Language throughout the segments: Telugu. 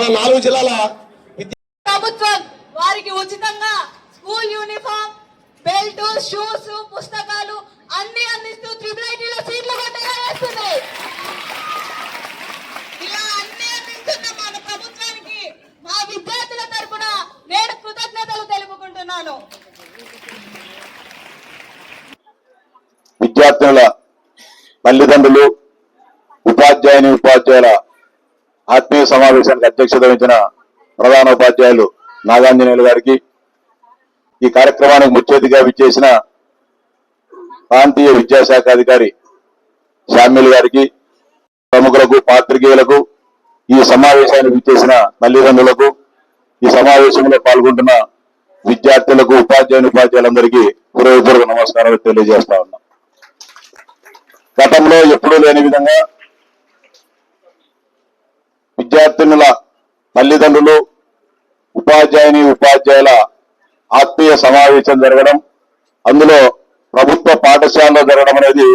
మన 4 జిల్లాల ప్రభుత్వం వారికి ఉచితంగా స్కూల్ యూనిఫామ్, బెల్ట్, షూస్, పుస్తకాలు అన్ని అందిస్తూ IIITలో సీట్లు కొట్టేస్తుంది. ఇలా అన్ని అందిస్తున్న మన ప్రభుత్వానికి మా విద్యార్థుల తరపున నేను కృతజ్ఞతలు తెలుపుకుంటున్నాను. విద్యార్థుల తల్లిదండ్రులు, ఉపాధ్యాయుల ఆత్మీయ సమావేశానికి అధ్యక్షత వహించిన ప్రధాన ఉపాధ్యాయులు నాగాంజనేయులు గారికి, ఈ కార్యక్రమానికి ముఖ్య అతిథిగా విచ్చేసిన ప్రాంతీయ విద్యాశాఖ అధికారి శామ్యుల్ గారికి, ప్రముఖులకు, పాత్రికేయులకు, ఈ సమావేశానికి విచ్చేసిన తల్లిదండ్రులకు, ఈ సమావేశంలో పాల్గొంటున్న విద్యార్థులకు, ఉపాధ్యాయులందరికీ హృదయపూర్వక నమస్కారాలు తెలియజేస్తా ఉన్నాం. గతంలో ఎప్పుడూ లేని విధంగా విద్యార్థినుల తల్లిదండ్రులు, ఉపాధ్యాయుల ఆత్మీయ సమావేశం జరగడం, అందులో ప్రభుత్వ పాఠశాలలో జరగడం అనేది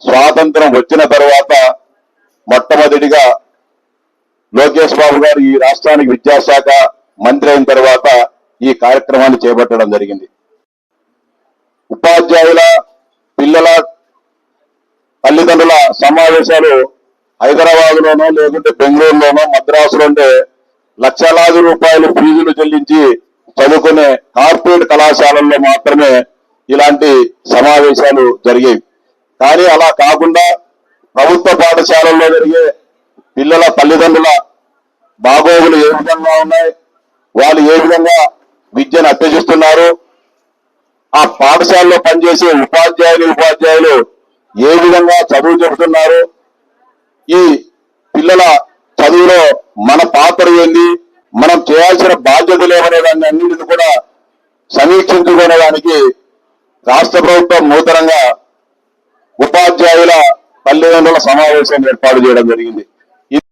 స్వాతంత్రం వచ్చిన తర్వాత మొట్టమొదటిగా లోకేష్ బాబు గారు ఈ రాష్ట్రానికి విద్యాశాఖ మంత్రి అయిన తర్వాత ఈ కార్యక్రమాన్ని చేపట్టడం జరిగింది. ఉపాధ్యాయుల పిల్లల తల్లిదండ్రుల సమావేశాలు హైదరాబాద్లోనో లేకుంటే బెంగళూరులోనో మద్రాసులోనే లక్షలాది రూపాయలు ఫీజులు చెల్లించి చదువుకునే కార్పొరేట్ కళాశాలల్లో మాత్రమే ఇలాంటి సమావేశాలు జరిగేవి. కానీ అలా కాకుండా ప్రభుత్వ పాఠశాలల్లో జరిగే పిల్లల తల్లిదండ్రుల బాగోగులు ఏ విధంగా ఉన్నాయి, వాళ్ళు ఏ విధంగా విద్యను అభ్యసిస్తున్నారు, ఆ పాఠశాలలో పనిచేసే ఉపాధ్యాయులు ఏ విధంగా చదువు చెబుతున్నారు, ఈ పిల్లల చదువులో మన పాత్ర ఏంది, మనం చేయాల్సిన బాధ్యతలు ఏమనే దాన్ని అన్నింటిని కూడా సమీక్షించుకునేదానికి రాష్ట్ర ప్రభుత్వం నూతనంగా ఉపాధ్యాయుల తల్లిదండ్రుల సమావేశం ఏర్పాటు చేయడం జరిగింది.